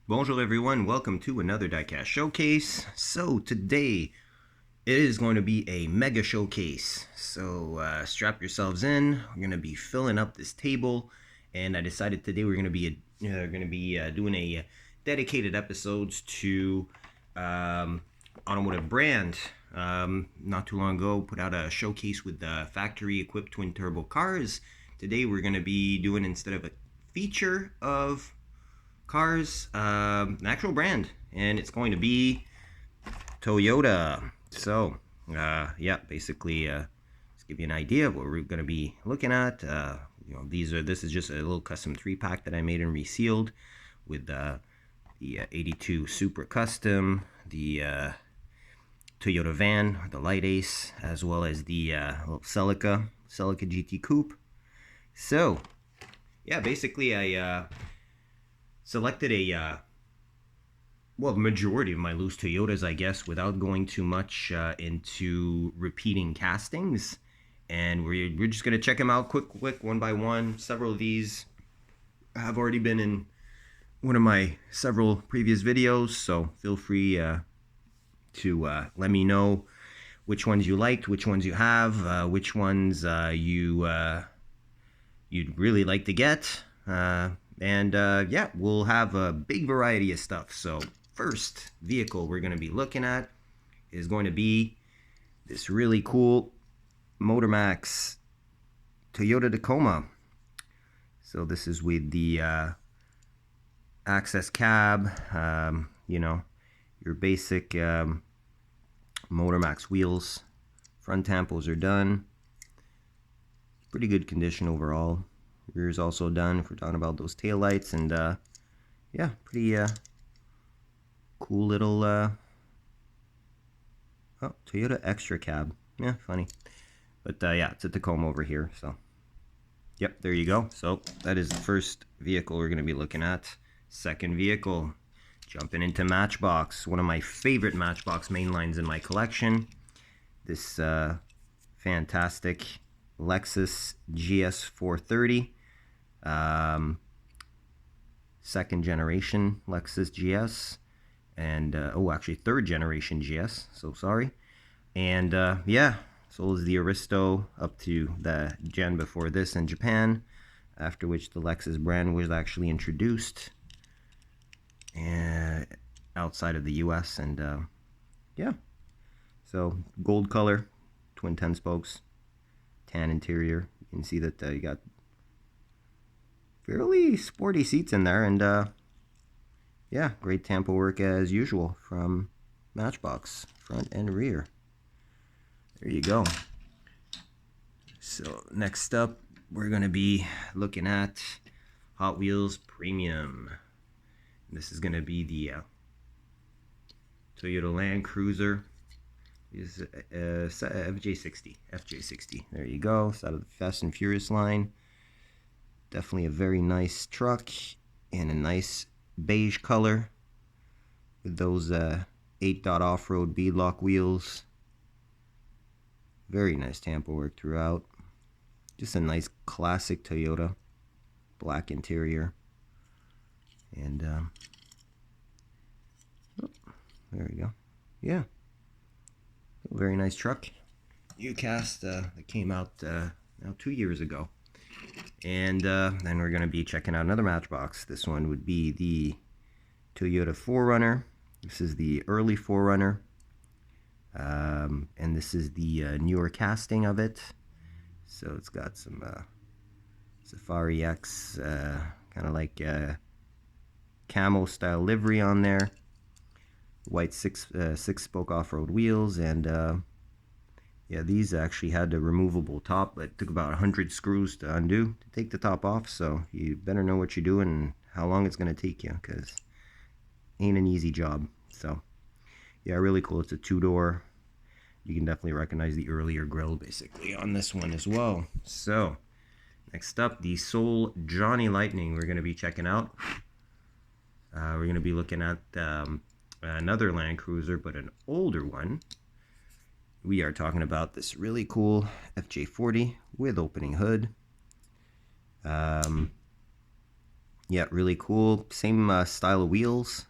Bonjour everyone, welcome to another diecast showcase. So today it is going to be a mega showcase. So strap yourselves in. We're going to be filling up this table, and I decided today we're going to be doing a dedicated episodes to automotive brand. Not too long ago, put out a showcase with factory equipped twin turbo cars. Today we're going to be doing, instead of a feature of cars, an actual brand, and it's going to be Toyota. So yeah, basically let's give you an idea of what we're going to be looking at. This is just a little custom 3-pack that I made and resealed with the 82 Super Custom, the Toyota van, the Light Ace, as well as the little Celica GT Coupe. So yeah, basically I selected a majority of my loose Toyotas, I guess, without going too much into repeating castings. And we're just going to check them out quick, one by one. Several of these have already been in one of my several previous videos, so feel free to let me know which ones you liked, which ones you have, which ones you'd really like to get. Yeah, we'll have a big variety of stuff. So first vehicle we're going to be looking at is going to be this really cool Motormax Toyota Tacoma. So this is with the access cab, your basic Motormax wheels. Front tampos are done. Pretty good condition overall. Rear's also done if we're talking about those taillights, and yeah, pretty cool little Toyota extra cab. Yeah, funny. But yeah, it's a Tacoma over here, so yep, there you go. So that is the first vehicle we're going to be looking at. Second vehicle, jumping into Matchbox, one of my favorite Matchbox mainlines in my collection. This fantastic Lexus GS 430, second generation Lexus GS, and actually third generation GS, so sorry. And yeah, so is the Aristo up to the gen before this in Japan, after which the Lexus brand was actually introduced and outside of the US. And yeah, so gold color, twin 10 spokes, tan interior. You can see that you got fairly sporty seats in there, and yeah, great tampo work as usual from Matchbox, front and rear. There you go. So next up, we're going to be looking at Hot Wheels Premium. This is going to be the Toyota Land Cruiser. Is FJ60. There you go. It's out of the Fast and Furious line. Definitely a very nice truck in a nice beige color with those 8-dot off-road beadlock wheels. Very nice tampo work throughout. Just a nice classic Toyota. Black interior. And there we go. Yeah. Very nice truck. diecast that came out now 2 years ago. And then we're going to be checking out another Matchbox. This one would be the Toyota 4Runner. This is the early 4Runner. And this is the newer casting of it. So it's got some Safari X, kind of like camo style livery on there. White six-spoke off-road wheels, and yeah, these actually had a removable top, but it took about 100 screws to undo to take the top off, so you better know what you're doing and how long it's going to take you, because ain't an easy job. So yeah, really cool. It's a 2-door. You can definitely recognize the earlier grille basically on this one as well. So next up, the Soul Johnny Lightning we're going to be checking out. We're going to be looking at another Land Cruiser, but an older one. We are talking about this really cool FJ40 with opening hood. Yeah, really cool. Same style of wheels.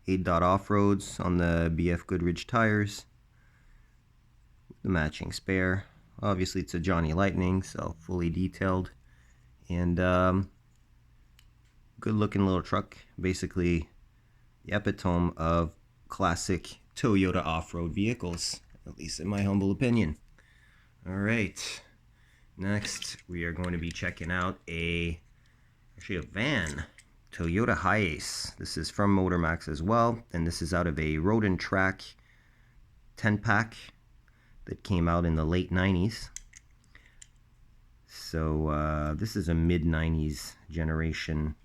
8-dot off-roads on the BF Goodrich tires. The matching spare. Obviously it's a Johnny Lightning, so fully detailed. And good looking little truck. Basically the epitome of classic Toyota off-road vehicles, at least in my humble opinion. All right, next we are going to be checking out actually a van, Toyota Hiace. This is from Motormax as well, and this is out of a Road and Track 10-pack that came out in the late 90s. So this is a mid-90s generation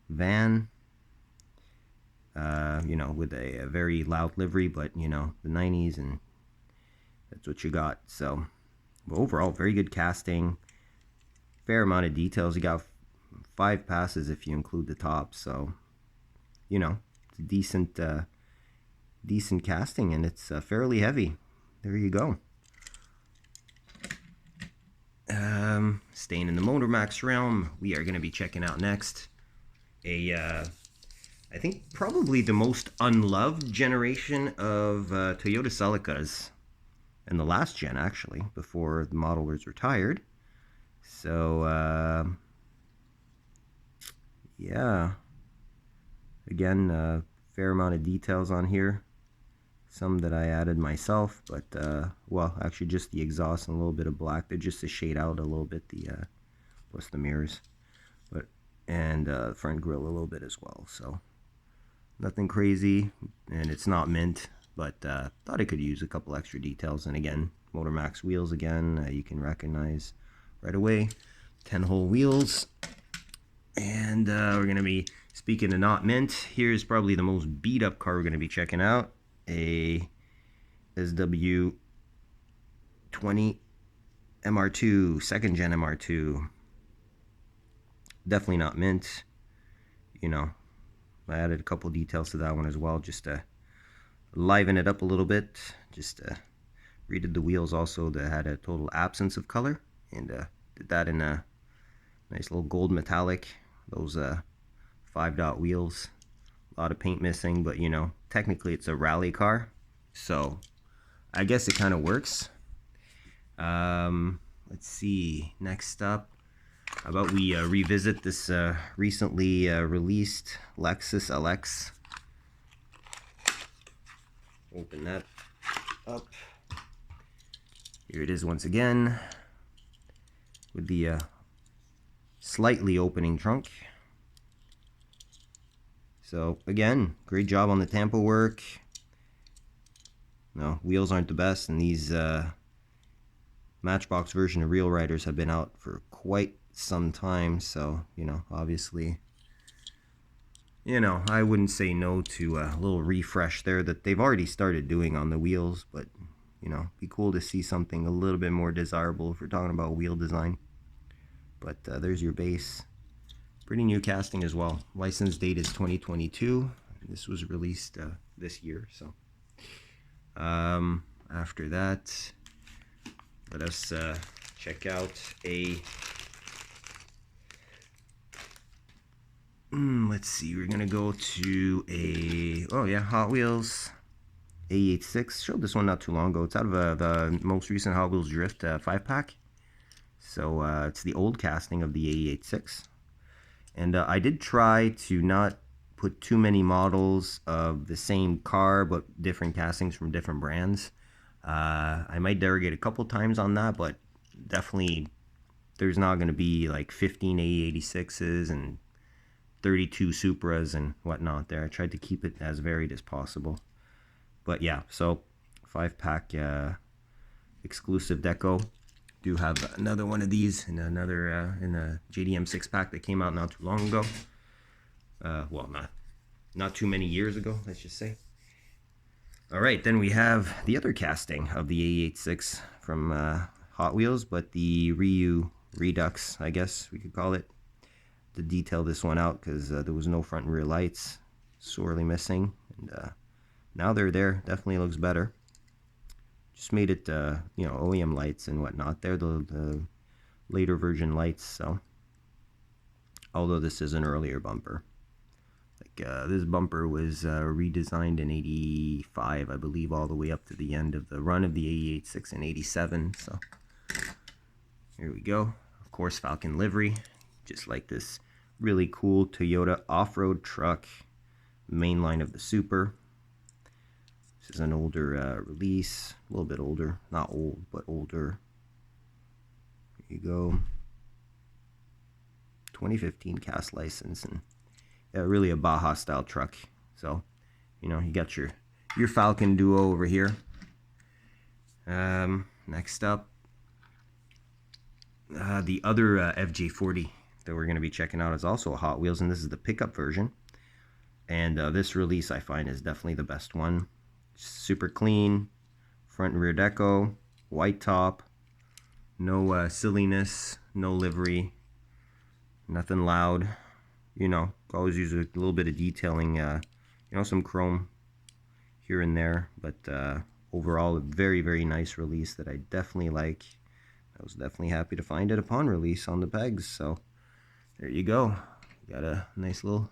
van, you know, with a very loud livery, but you know, the 90s, and that's what you got. So but overall, very good casting, fair amount of details. You got 5 passes if you include the top, so you know, it's a decent casting, and it's fairly heavy. There you go. Staying in the Motormax realm, we are going to be checking out next I think probably the most unloved generation of Toyota Celicas, and the last gen actually, before the model was retired. So yeah, again, fair amount of details on here. Some that I added myself, but well, actually just the exhaust and a little bit of black. They're just to shade out a little bit the plus the mirrors, but and front grille a little bit as well. So nothing crazy, and it's not mint, but thought I could use a couple extra details. And again, Motormax wheels again, you can recognize right away, 10-hole wheels. And we're gonna be, speaking of not mint, here's probably the most beat up car we're gonna be checking out. A SW20 MR2, second gen MR2. Definitely not mint. You know, I added a couple details to that one as well, just to liven it up a little bit. Just redid the wheels also, that had a total absence of color, and did that in a nice little gold metallic. Those 5-dot wheels. A lot of paint missing, but you know, technically it's a rally car, so I guess it kind of works. Let's see, next up, how about we revisit this recently released Lexus LX. Open that up. Here it is once again, with the slightly opening trunk. So again, great job on the tampo work. No, wheels aren't the best, and these Matchbox version of Real Riders have been out for quite some time. So, you know, obviously, you know, I wouldn't say no to a little refresh there that they've already started doing on the wheels, but, you know, be cool to see something a little bit more desirable if we're talking about wheel design. But there's your base. Pretty new casting as well. License date is 2022. This was released this year. So after that, let us check out a let's see, we're gonna go to a Hot Wheels A86. Showed this one not too long ago. It's out of the most recent Hot Wheels Drift 5-pack. So it's the old casting of the A86. And I did try to not put too many models of the same car, but different castings from different brands. I might derogate a couple times on that, but definitely there's not going to be like 15 A86s and 32 Supras and whatnot there. I tried to keep it as varied as possible. But yeah, so 5-pack exclusive deco. Do have another one of these in another in a JDM 6-pack that came out not too long ago. Well, not too many years ago, let's just say. All right, then we have the other casting of the A86 from Hot Wheels, but the Ryu Redux, I guess we could call it. To detail this one out, because there was no front and rear lights, sorely missing, and now they're there. Definitely looks better. Just made it, you know, OEM lights and whatnot. They're the later version lights, so although this is an earlier bumper. Like this bumper was redesigned in '85, I believe, all the way up to the end of the run of the '86 and '87. So here we go. Of course, Falcon livery, just like this really cool Toyota off-road truck, main line of the Super. This is an older release, a little bit older, not old, but older. Here you go. 2015 cast license, and really a Baja style truck. So, you know, you got your Falcon Duo over here. Next up, the other FJ40 that we're going to be checking out is also a Hot Wheels, and this is the pickup version. And this release I find is definitely the best one. Super clean, front and rear deco, white top, no silliness, no livery, nothing loud. You know, always use a little bit of detailing, you know, some chrome here and there, but overall a very, very nice release that I definitely like. I was definitely happy to find it upon release on the pegs. So there you go. Got a nice little,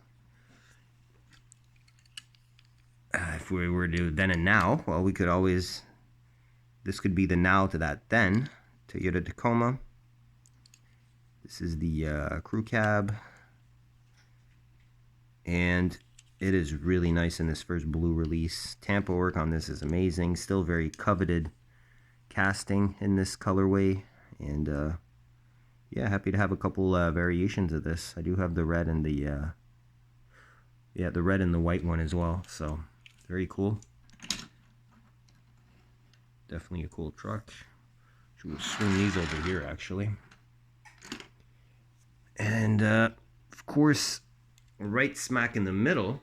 if we were to do then and now, well, we could always, this could be the now to that then. Toyota Tacoma. This is the crew cab, and it is really nice in this first blue release. Tampo work on this is amazing. Still very coveted casting in this colorway, and yeah, happy to have a couple variations of this. I do have the red and the the red and the white one as well, so very cool. Definitely a cool truck. Should swing these over here actually. And of course, right smack in the middle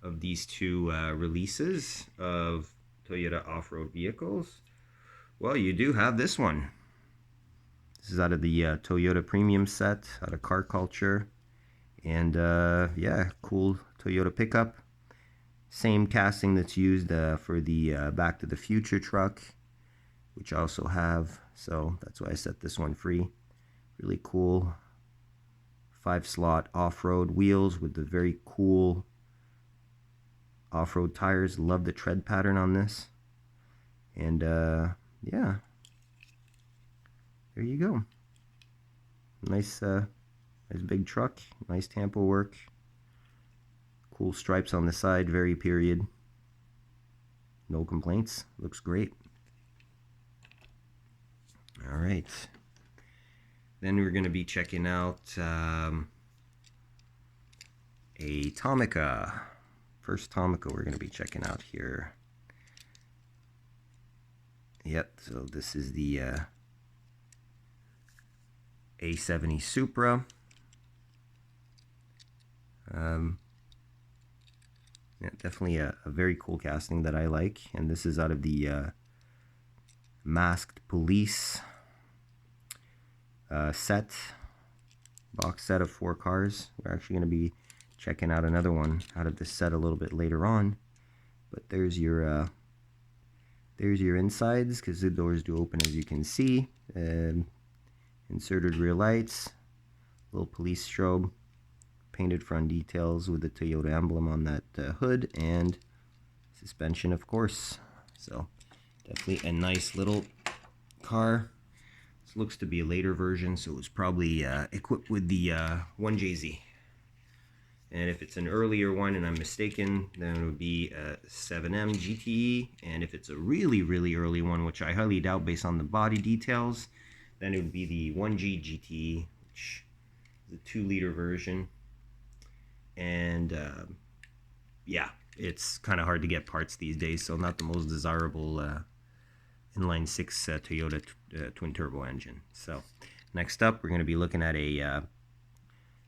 of these two releases of Toyota off-road vehicles, well, you do have this one. This is out of the Toyota Premium set, out of Car Culture. And yeah, cool Toyota pickup. Same casting that's used for the Back to the Future truck, which I also have. So that's why I set this one free. Really cool 5-slot off-road wheels with the very cool off-road tires. Love the tread pattern on this. And yeah, there you go. Nice nice big truck, nice tampo work, cool stripes on the side, very period. No complaints, looks great. All right, then we're going to be checking out a Tomica. First Tomica we're going to be checking out here. Yep, so this is the A70 Supra. Yeah, definitely a very cool casting that I like, and this is out of the Masked Police box set of 4 cars. We're actually going to be checking out another one out of this set a little bit later on, but there's your insides, because the doors do open, as you can see. Inserted rear lights, little police strobe, painted front details with the Toyota emblem on that hood, and suspension, of course. So definitely a nice little car. This looks to be a later version, so it was probably equipped with the 1JZ. And if it's an earlier one and I'm mistaken, then it would be a 7M GTE. And if it's a really, really early one, which I highly doubt based on the body details, then it would be the 1G GTE, which is a 2-liter version. And yeah, it's kind of hard to get parts these days, so not the most desirable inline 6 Toyota twin turbo engine. So next up, we're going to be looking at a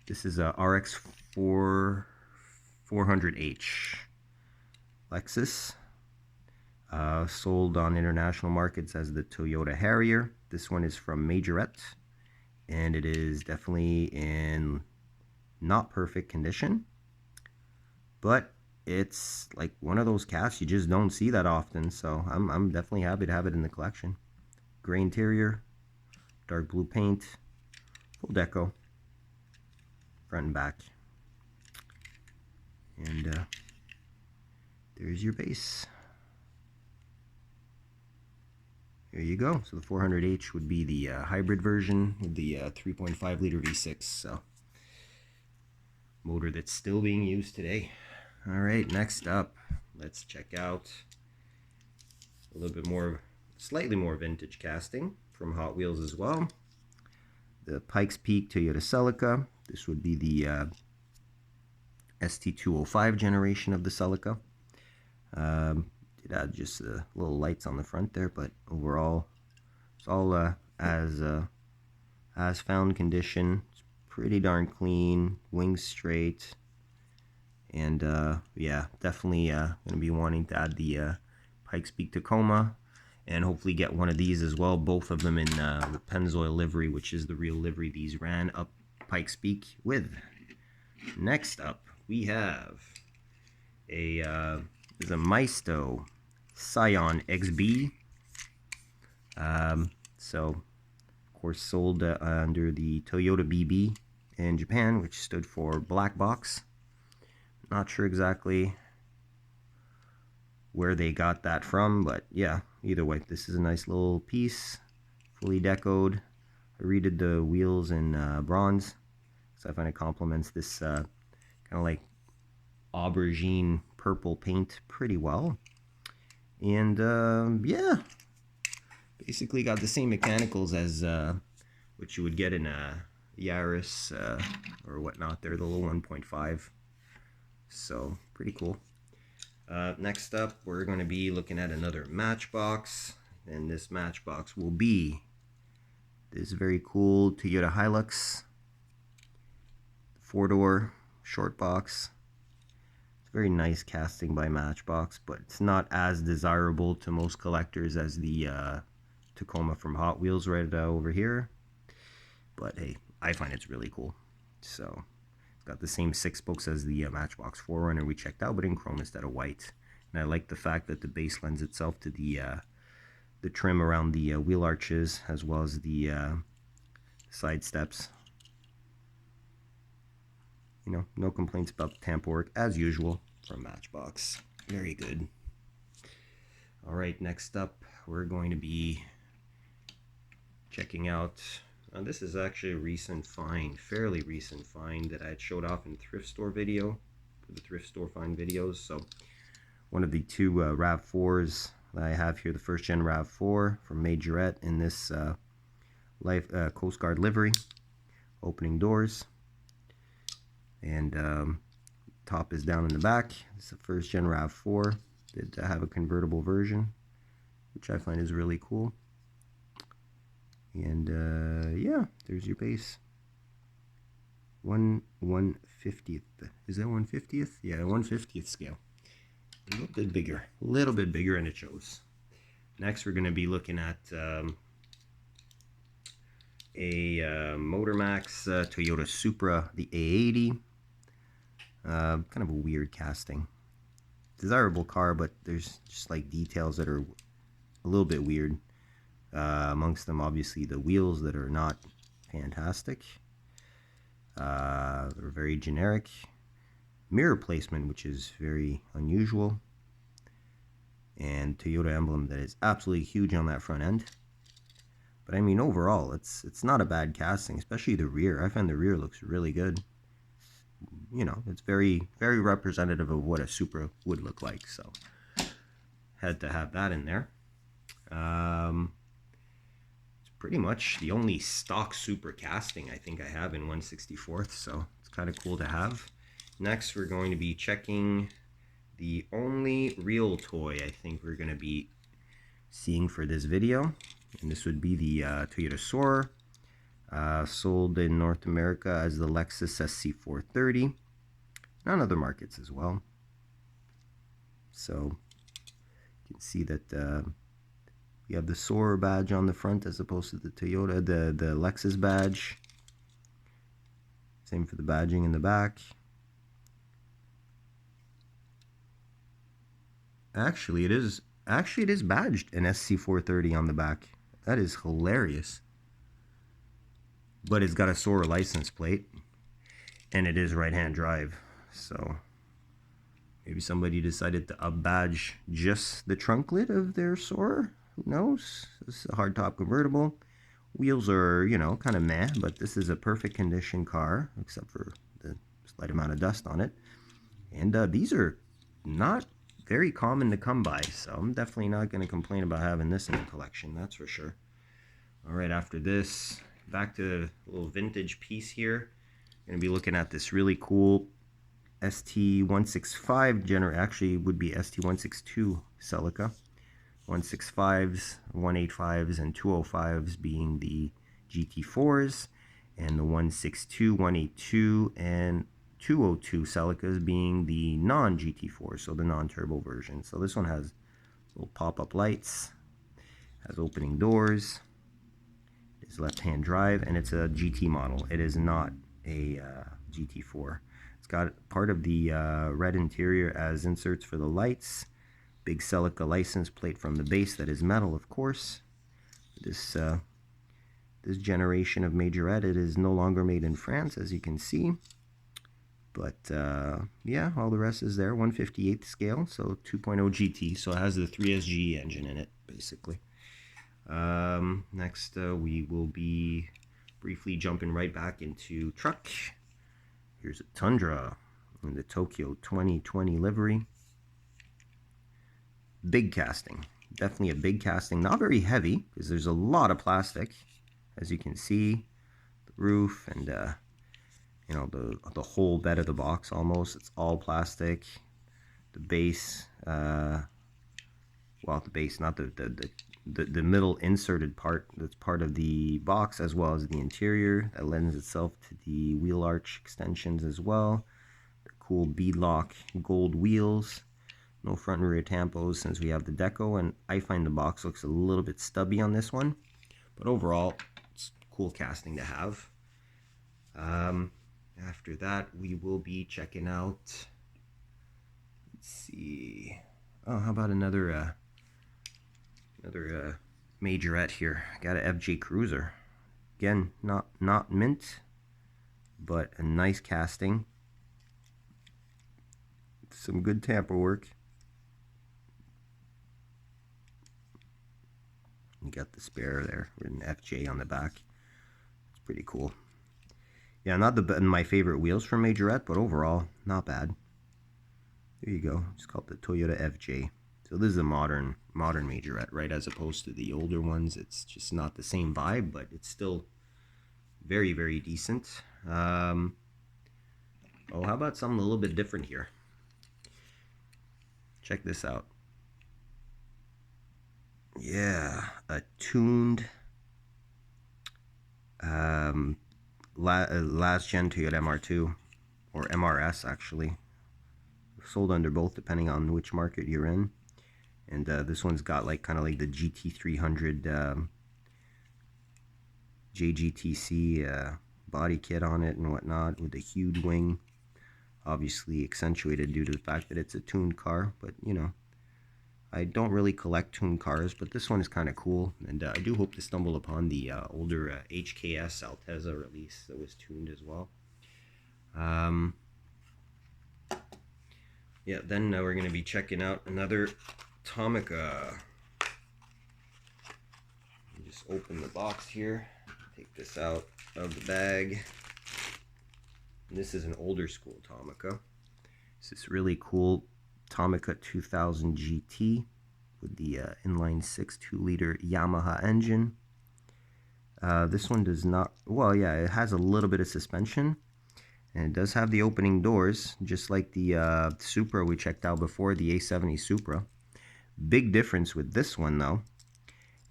this is a RX 400H Lexus, sold on international markets as the Toyota Harrier. This one is from Majorette, and it is definitely in not perfect condition, but it's like one of those casts you just don't see that often, so I'm definitely happy to have it in the collection. Gray interior, dark blue paint, full deco. front and back. And there's your base. There you go. So the 400H would be the hybrid version with the 3.5 liter V6. So motor that's still being used today. All right, next up, let's check out a little bit more, slightly more vintage casting from Hot Wheels as well. The Pikes Peak Toyota Celica. This would be the ST205 generation of the Celica. It had just little lights on the front there, but overall, it's all as found condition. It's pretty darn clean, wings straight, and yeah, definitely gonna be wanting to add the Pikes Peak Tacoma, and hopefully get one of these as well. Both of them in the Pennzoil livery, which is the real livery these ran up Pikes Peak with. Next up, we have a Maisto Scion XB. So, of course, sold under the Toyota BB in Japan, which stood for Black Box. Not sure exactly where they got that from, but yeah, either way, this is a nice little piece, fully decoed. I redid the wheels in bronze, so I find it complements this kind of like aubergine purple paint pretty well. And yeah, basically got the same mechanicals as what you would get in a Yaris or whatnot. They're the little 1.5, so pretty cool. Next up, we're going to be looking at another Matchbox, and this Matchbox will be this very cool Toyota Hilux 4-door short box. Very nice casting by Matchbox, but it's not as desirable to most collectors as the Tacoma from Hot Wheels right over here. But hey, I find it's really cool. So it's got the same 6 spokes as the Matchbox 4Runner we checked out, but in chrome instead of white. And I like the fact that the base lends itself to the trim around the wheel arches, as well as the side steps. You know, no complaints about the tamper work, as usual, from Matchbox. Very good. All right, next up, we're going to be checking out, this is actually a recent find, fairly recent find that I had showed off in the thrift store video, for the thrift store find videos. So, one of the 2 RAV4s that I have here, the first gen RAV4 from Majorette in this Coast Guard livery, opening doors. And top is down in the back. It's the first gen RAV4. Did have a convertible version, which I find is really cool. And yeah, there's your base. 1/150th. Is that 1/50th? Yeah, 1/50th scale. A little bit bigger, and it shows. Next, we're going to be looking at a Motormax Toyota Supra, the A80. Kind of a weird casting. Desirable car, but there's just like details that are a little bit weird. Amongst them, obviously, the wheels that are not fantastic. They're very generic. Mirror placement, which is very unusual. And Toyota emblem that is absolutely huge on that front end. But I mean, overall, it's not a bad casting, especially the rear. I find the rear looks really good. You know, it's very, very representative of what a Supra would look like. So, had to have that in there. It's pretty much the only stock Supra casting I think I have in 1/64th. So, it's kind of cool to have. Next, we're going to be checking the only real toy I think we're going to be seeing for this video. And this would be the Toyota Soarer, sold in North America as the Lexus SC430, and on other markets as well. So you can see that you have the Soarer badge on the front as opposed to the Toyota, the Lexus badge. Same for the badging in the back. Actually, it is badged an SC430 on the back. That is hilarious. But it's got a Soarer license plate. and it is right-hand drive. So maybe somebody decided to up-badge just the trunk lid of their Soarer. Who knows? This is a hardtop convertible. Wheels are, you know, kind of meh, but this is a perfect condition car, except for the slight amount of dust on it. And these are not very common to come by, so I'm definitely not going to complain about having this in the collection, that's for sure. All right, after this, back to a little vintage piece here. Going to be looking at this really cool ST165, actually would be ST162 Celica. 165s, 185s, and 205s being the GT4s, and the 162, 182, and 202 Celicas being the non-GT4, so the non-turbo version. So this one has little pop-up lights, has opening doors, it is left-hand drive, and it's a GT model. It is not a GT4. It's got part of the red interior as inserts for the lights. Big Celica license plate from the base that is metal, of course. This generation of Majorette, it is no longer made in France, as you can see. But yeah, all the rest is there. 1/58 scale, so 2.0 GT. So it has the 3SG engine in it, basically. Next, we will be briefly jumping right back into truck. Here's a Tundra in the Tokyo 2020 livery. Big casting, definitely a big casting, not very heavy because there's a lot of plastic, as you can see. The roof and you know, the whole bed of the box almost, it's all plastic. The base, well, the base, not the middle inserted part that's part of the box, as well as the interior that lends itself to the wheel arch extensions as well. The cool beadlock gold wheels. No front and rear tampos since we have the deco, and I find the box looks a little bit stubby on this one, but overall it's cool casting to have. After that, we will be checking out, let's see, oh, how about another Majorette here. Got a FJ Cruiser, again, not mint, but a nice casting, some good tamper work. You got the spare there, written FJ on the back. It's pretty cool. Yeah, not my favorite wheels from Majorette, but overall, not bad. There you go. It's called the Toyota FJ. So this is a modern Majorette, right? As opposed to the older ones. It's just not the same vibe, but it's still very, very decent. Oh, how about something a little bit different here? Check this out. Yeah, a tuned last gen Toyota MR2, or MRS actually, sold under both depending on which market you're in. And this one's got like kind of like the GT300 JGTC body kit on it and whatnot, with a huge wing, obviously accentuated due to the fact that it's a tuned car. But you know, I don't really collect tuned cars, but this one is kind of cool, and I do hope to stumble upon the older HKS Altezza release that was tuned as well. Yeah, then we're going to be checking out another Tomica. Just open the box here, take this out of the bag. And this is an older school Tomica. It's this really cool Tomica 2000 GT with the inline 6 2-liter Yamaha engine. This one does not, well, yeah, it has a little bit of suspension, and it does have the opening doors, just like the Supra we checked out before, the A70 Supra. Big difference with this one, though,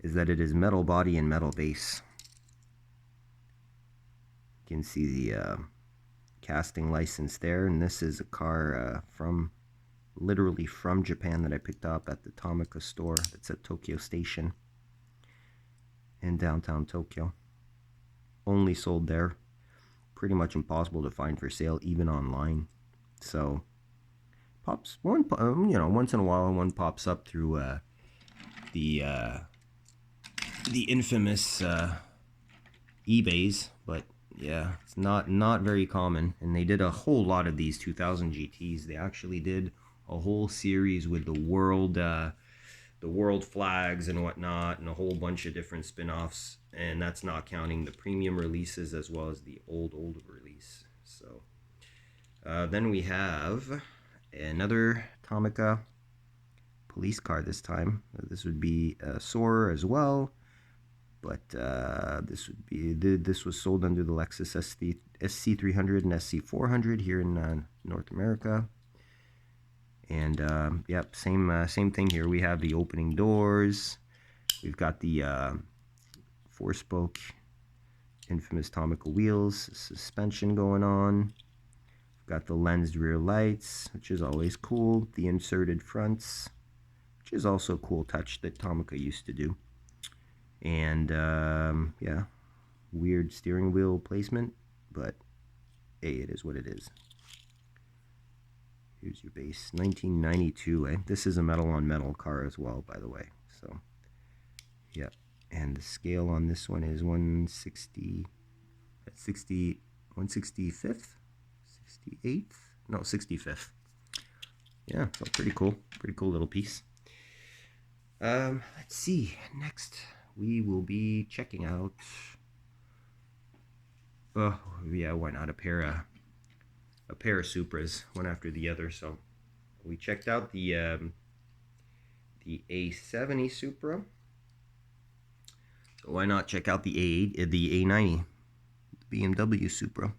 is that it is metal body and metal base. You can see the casting license there, and this is a car literally from Japan that I picked up at the Tomica store that's at Tokyo Station in downtown Tokyo. Only sold there. Pretty much impossible to find for sale, even online. So pops one, you know, once in a while one pops up through the infamous eBays, but Yeah, it's not very common. And they did a whole lot of these 2000 GTs. They actually did a whole series with the world flags and whatnot, and a whole bunch of different spin-offs. And that's not counting the premium releases as well as the old release. So then we have another Tomica police car this time. This would be a Soarer as well, but this was sold under the Lexus SC300 and SC400 here in North America. And yep, same thing here. We have the opening doors. We've got the 4-spoke infamous Tomica wheels, suspension going on. We've got the lensed rear lights, which is always cool. The inserted fronts, which is also a cool touch that Tomica used to do. And yeah, weird steering wheel placement, but hey, it is what it is. Here's your base, 1992. This is a metal on metal car as well, by the way. So, yeah, and the scale on this one is 160, 165th, 68th, no, 65th. Yeah, so pretty cool little piece. Let's see. Next, we will be checking out. Oh yeah, why not a pair of Supras, one after the other. So we checked out the A70 Supra. So why not check out the A90, the BMW Supra?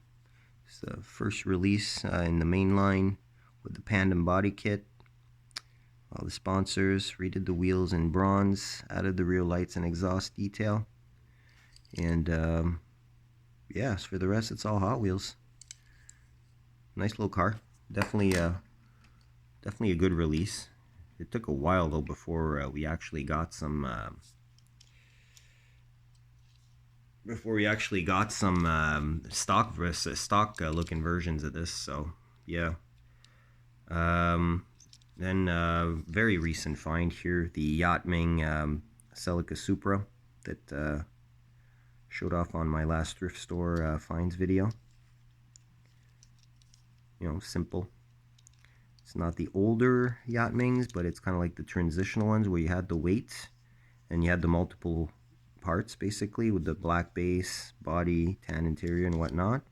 It's the first release in the main line with the Pandem body kit. All the sponsors redid the wheels in bronze, added the rear lights and exhaust detail, and yeah, so for the rest, it's all Hot Wheels. Nice little car. Definitely a good release. It took a while though before we actually got some stock looking versions of this. So yeah. Then very recent find here, the Yachtming Celica Supra that showed off on my last thrift store finds video. You know, simple. It's not the older Yachtmings, but it's kind of like the transitional ones where you had the weight and you had the multiple parts basically with the black base, body, tan interior and whatnot.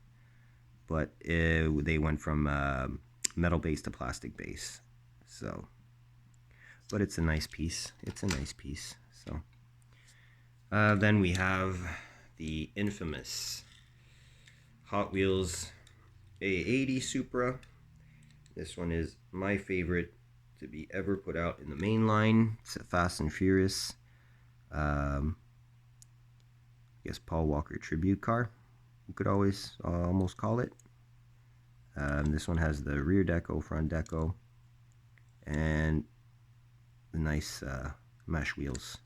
But they went from metal base to plastic base. So, but it's a nice piece. So then we have the infamous Hot Wheels A80 Supra. This one is my favorite to be ever put out in the main line. It's a Fast and Furious, I guess Paul Walker tribute car, you could always almost call it. This one has the rear deco, front deco, and the nice mesh wheels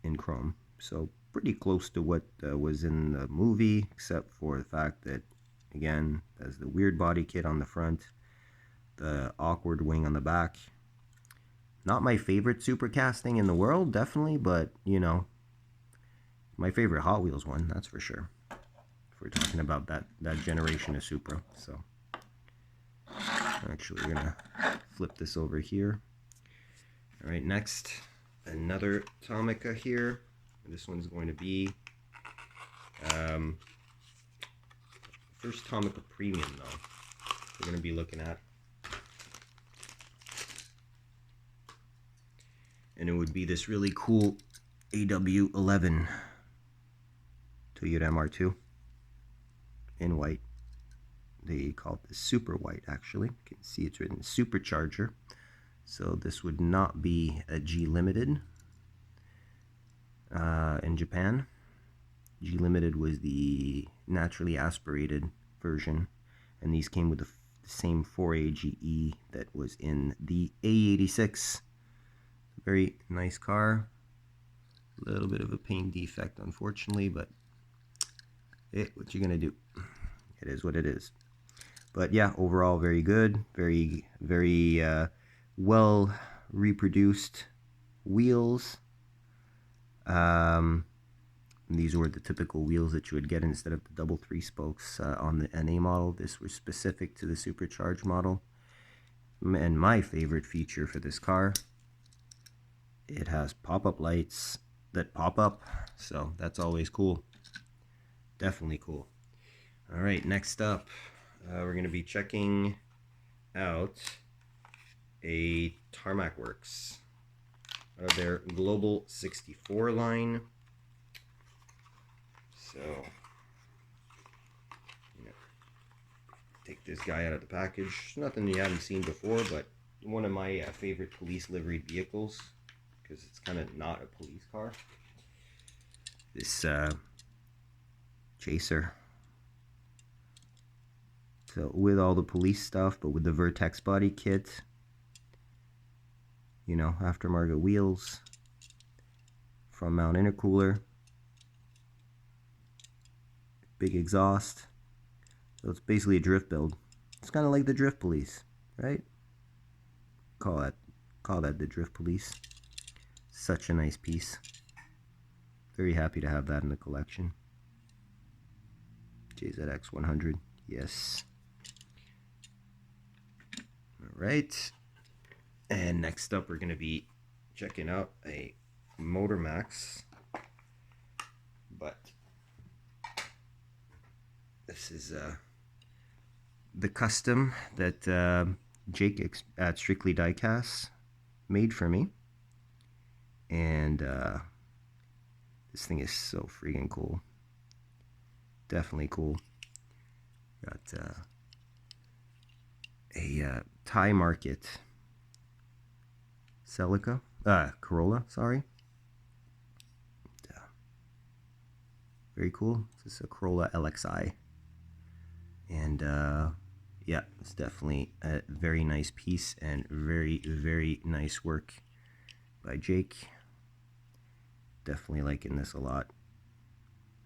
in chrome. So pretty close to what was in the movie, except for the fact that, again, there's the weird body kit on the front, the awkward wing on the back. Not my favorite super casting in the world, definitely, but, you know, my favorite Hot Wheels one, that's for sure. If we're talking about that generation of Supra. So actually, we're gonna flip this over here. All right, next, another Tomica here. This one's going to be first Tomica Premium, though, we're going to be looking at. And it would be this really cool AW11 Toyota MR2 in white. They call it the Super White, actually. You can see it's written Supercharger. So this would not be a G Limited in Japan. G Limited was the naturally aspirated version, and these came with the same 4A GE that was in the A86. Very nice car. A little bit of a paint defect, unfortunately, but what you gonna do? It is what it is. But yeah, overall very good. Very well reproduced wheels. And these were the typical wheels that you would get instead of the double 3 spokes on the NA model. This was specific to the supercharged model. And my favorite feature for this car, it has pop-up lights that pop up, so that's always cool. Definitely cool. All right, next up, we're going to be checking out a Tarmac Works out of their Global 64 line. So, take this guy out of the package. Nothing you haven't seen before, but one of my favorite police liveried vehicles, because it's kind of not a police car. This Chaser. So with all the police stuff, but with the Vertex body kit, you know, aftermarket wheels, front mount intercooler, big exhaust. So it's basically a drift build. It's kind of like the Drift Police, right? Call that the Drift Police. Such a nice piece. Very happy to have that in the collection. JZX 100, yes. All right. And next up, we're going to be checking out a Motor Max, but this is the custom that Jake at Strictly Diecast made for me, and this thing is so freaking cool. Definitely cool. Got a Thai market Corolla, sorry. Very cool. This is a Corolla LXI. And yeah, it's definitely a very nice piece and very, very nice work by Jake. Definitely liking this a lot.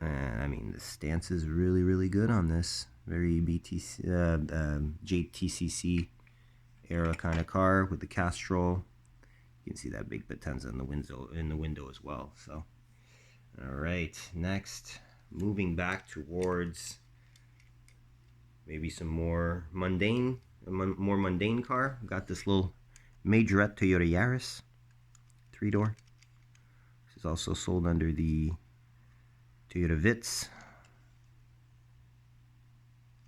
I mean, the stance is really, really good on this. Very JTCC era kind of car with the Castrol. You can see that big Potenza in the window as well. So, all right, next, moving back towards maybe some more mundane car. Got this little majorette Toyota Yaris, 3-door. This is also sold under the Toyota Vitz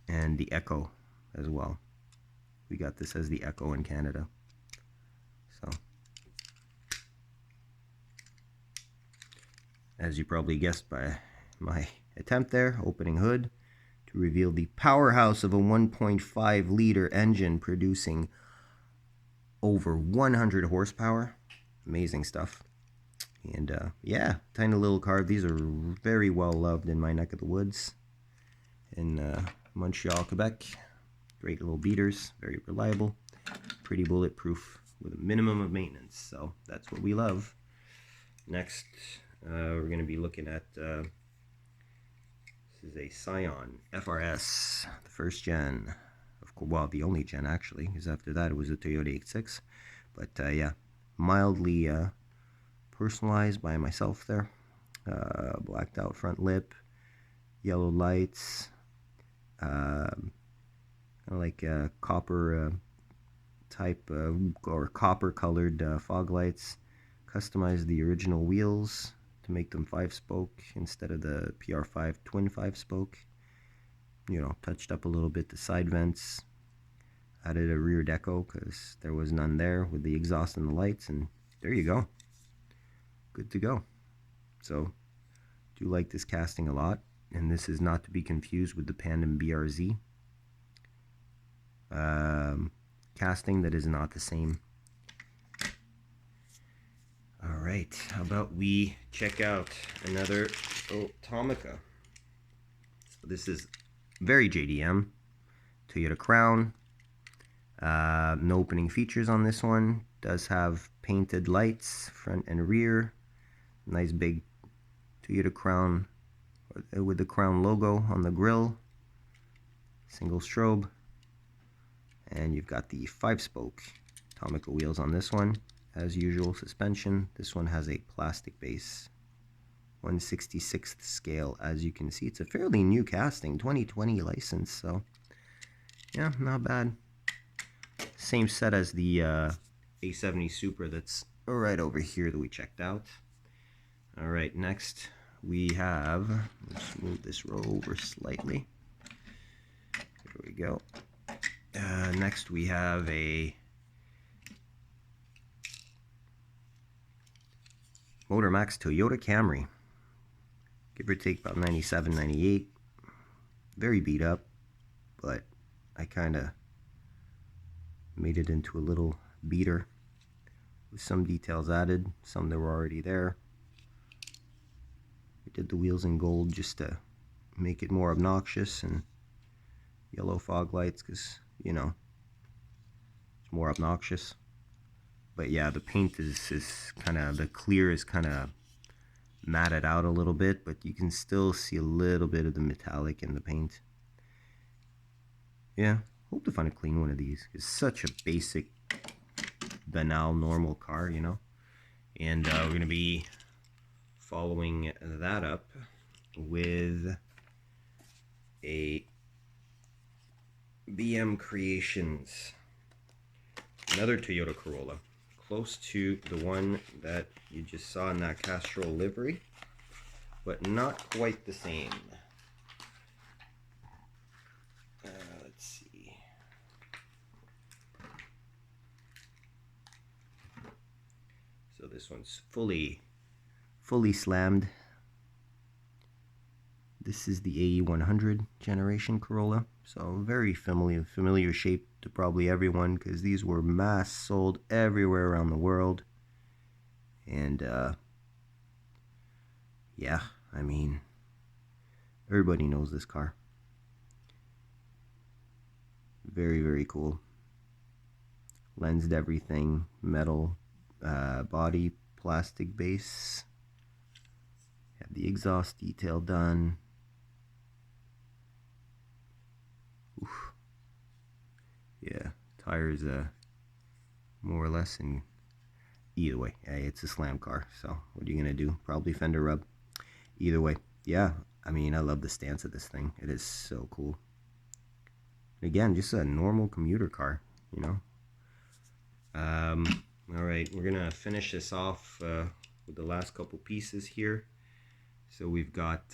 and the Echo as well. We got this as the Echo in Canada. So, as you probably guessed by my attempt there, opening hood to reveal the powerhouse of a 1.5 liter engine producing over 100 horsepower. Amazing stuff. And yeah, tiny little car. These are very well loved in my neck of the woods in Montreal, Quebec. Great little beaters, very reliable, pretty bulletproof with a minimum of maintenance. So that's what we love. Next, we're going to be looking at this is a Scion FRS, the first gen, well, the only gen actually, because after that it was a Toyota 86. But yeah, mildly personalized by myself there. Blacked out front lip, yellow lights, kind of like copper type or copper colored fog lights. Customized the original wheels to make them 5-spoke instead of the PR5 twin 5-spoke. You know, touched up a little bit the side vents. Added a rear deco because there was none there with the exhaust and the lights, and there you go. Good to go. So, do like this casting a lot, and this is not to be confused with the Pandem BRZ casting. That is not the same. All right, how about we check out another Tomica. So this is very JDM, Toyota Crown. No opening features on this one. Does have painted lights front and rear. Nice big Toyota Crown with the Crown logo on the grille. Single strobe. And you've got the 5-spoke Tomica wheels on this one. As usual, suspension. This one has a plastic base 1/66th scale. As you can see, it's a fairly new casting, 2020 license, so yeah, not bad. Same set as the A70 Super that's right over here that we checked out. All right, next we have, let's move this row over slightly. There we go. Next we have a Motor Max Toyota Camry. Give or take about 97, 98. Very beat up, but I kind of made it into a little beater with some details added, some that were already there. I did the wheels in gold just to make it more obnoxious, and yellow fog lights because, you know, it's more obnoxious. But yeah, the paint is kind of, the clear is kind of matted out a little bit, but you can still see a little bit of the metallic in the paint. Yeah, hope to find a clean one of these. It's such a basic, banal, normal car, you know. And we're going to be following that up with a BM Creations, another Toyota Corolla, close to the one that you just saw in that Castrol livery, but not quite the same. Let's see. So this one's fully slammed. This is the AE100 generation Corolla, so very familiar shape to probably everyone because these were mass sold everywhere around the world. And yeah, I mean, everybody knows this car. Very, very cool. Lensed everything, metal body, plastic base. Have the exhaust detail done. Oof. Yeah, tires more or less in. Either way, it's a slam car, so what are you gonna do? Probably fender rub. Either way, yeah, I mean, I love the stance of this thing. It is so cool. Again, just a normal commuter car, you know. All right, we're gonna finish this off with the last couple pieces here. So we've got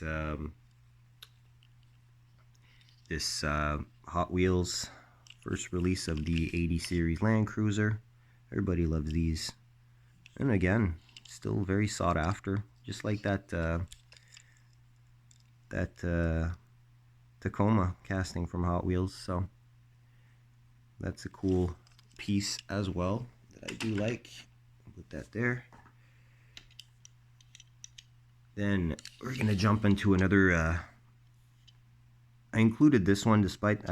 this Hot Wheels first release of the 80 series Land Cruiser. Everybody loves these. And again, still very sought after, just like that Tacoma casting from Hot Wheels. So that's a cool piece as well that I do like. Put that there. Then we're gonna jump into another. I included this one despite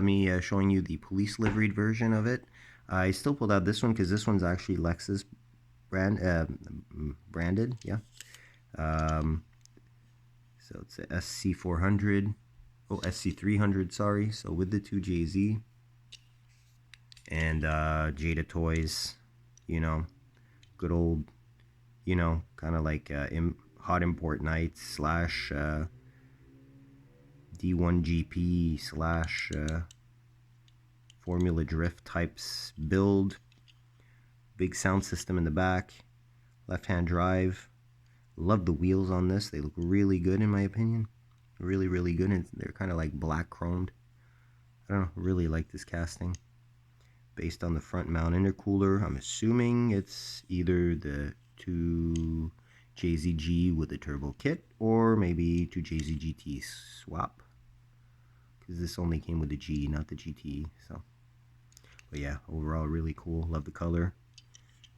me showing you the police liveried version of it. I still pulled out this one because this one's actually Lexus branded, yeah. So it's a SC400, SC300, sorry. So with the 2JZ and Jada Toys, you know, good old, you know, kind of like hot import nights slash D1GP slash Formula Drift types build. Big sound system in the back, left-hand drive. Love the wheels on this. They look really good in my opinion. Really, really good. And they're kind of like black chromed. I don't know, really like this casting. Based on the front mount intercooler, I'm assuming it's either the 2JZG with a turbo kit or maybe 2JZGT swap. Because this only came with the G, not the GT. So, but yeah, overall really cool. Love the color.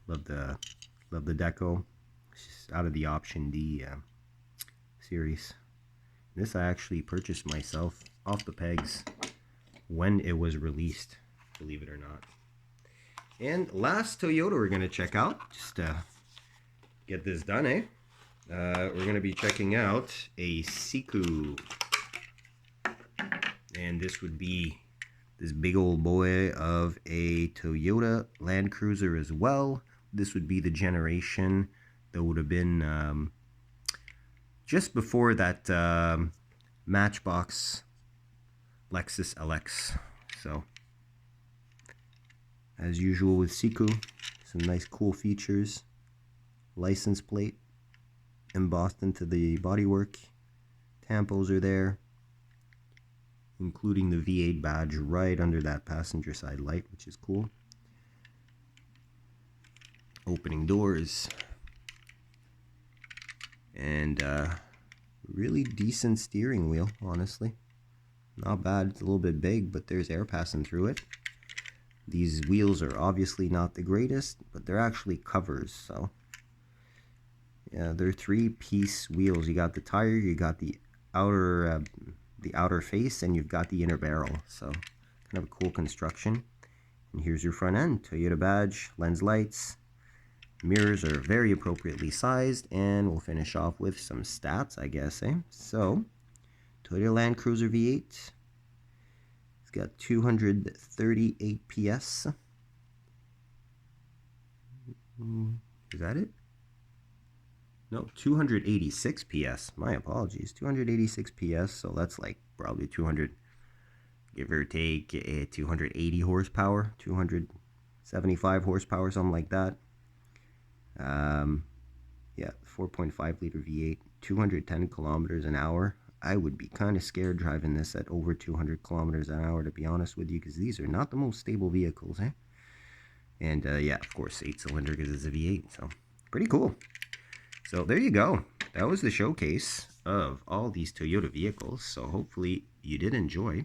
Love the deco. It's just out of the Option D series. This I actually purchased myself off the pegs when it was released, believe it or not. And last Toyota we're gonna check out, just get this done, eh? We're gonna be checking out a Siku, and this would be this big old boy of a Toyota Land Cruiser as well. This would be the generation that would have been just before that Matchbox Lexus LX. So, as usual with Siku, some nice cool features. License plate embossed into the bodywork. Tampos are there, including the V8 badge right under that passenger side light, which is cool. Opening doors. And really decent steering wheel, honestly. Not bad. It's a little bit big, but there's air passing through it. These wheels are obviously not the greatest, but they're actually covers, so yeah, they're 3-piece wheels. You got the tire, you got the outer face, and you've got the inner barrel. So kind of a cool construction. And here's your front end. Toyota badge, lens lights, mirrors are very appropriately sized, and we'll finish off with some stats, I guess, eh? So Toyota Land Cruiser V8. It's got 238 PS. Is that it? No, 286 PS. My apologies. 286 PS, so that's like probably 200, give or take, 280 horsepower, 275 horsepower, something like that. Yeah, 4.5 liter V8, 210 kilometers an hour. I would be kind of scared driving this at over 200 kilometers an hour, to be honest with you, because these are not the most stable vehicles, eh? And yeah, of course, 8-cylinder because it's a V8, so pretty cool. So there you go. That was the showcase of all these Toyota vehicles. So hopefully you did enjoy.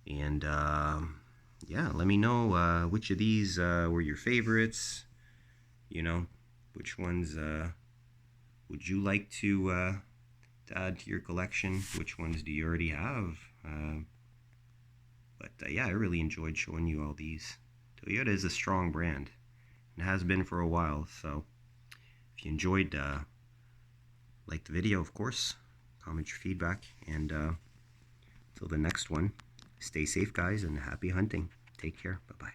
And yeah, let me know which of these were your favorites. You know, which ones would you like to add to your collection? Which ones do you already have? But yeah, I really enjoyed showing you all these. Toyota is a strong brand and has been for a while. So if you enjoyed, like the video, of course, comment your feedback, and until the next one, stay safe, guys, and happy hunting. Take care. Bye-bye.